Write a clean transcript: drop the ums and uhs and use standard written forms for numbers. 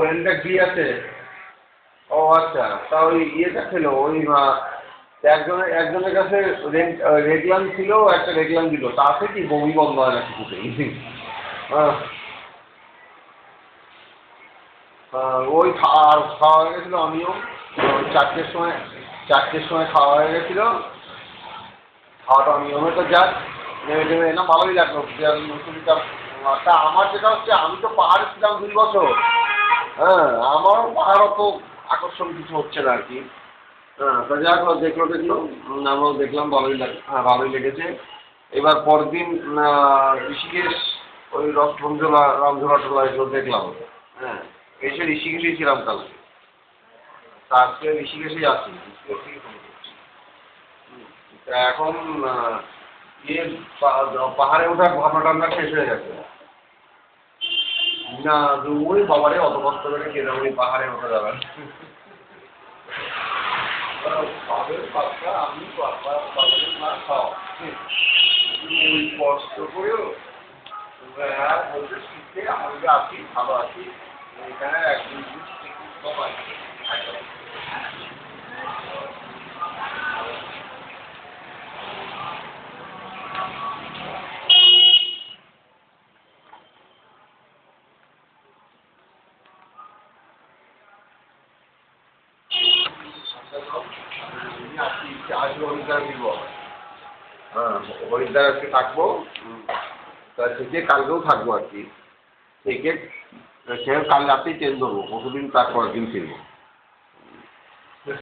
রেন্টটা কি আছে? ও আচ্ছা, তা ওই ইয়েটা ছিল ওই একজনের কাছে রেগলাম ছিল, একটা রেগলাম দিল, তাতে কি বমি বন্ধ হয় না কিছুতেই। হ্যাঁ, ওই খাওয়া হয়ে গেছিলো অনিয়ম। ওই চারটের সময় খাওয়া হয়ে গেছিলো। খাওয়াটা অনিয়মে তো যাক, নেমে টেমে না ভালোই লাগলো। মুসুরিটা তা আমার যেটা হচ্ছে, আমি তো পাহাড়ে ছিলাম 2 বছর। হ্যাঁ, আমারও পাহাড় অত আকর্ষণ কিছু হচ্ছে না আর কি। হ্যাঁ, তা যাক দেখলো আমরাও দেখলাম, ভালোই লেগেছে। এবার পরের দিন ঋষিকেশ, ওই রামঝোলা টোলা এগুলো দেখলাম। হ্যাঁ, এসে ঋষিকেশেই ছিলাম কালকে। তা আজকে ঋষিকেশেই আছি, ঋষিকেশ থেকে ফোন করছি। তা এখন ইয়ে পাহাড়ে ওঠার ভাবনা টাবনা শেষ হয়ে গেছে। না, ওই বাবারে অত কষ্ট করে কে যাবে পাহাড়ে ওঠা যাবে না। বাবের বাচ্চা, আমি বাবের মা খাও ওই কষ্ট করেও বলতে শীতে আমাদের আছি, ভালো আছি। এখানে একদিন কম আছে। আসবো হরিদ্বার দিব। হ্যাঁ, হরিদ্বার আজকে থাকবো। তা থেকে কালকেও থাকবো আর কি। থেকে সে কাল রাতেই ট্রেন ধরবো, পরশুদিন তার পরের দিন ফিরবো।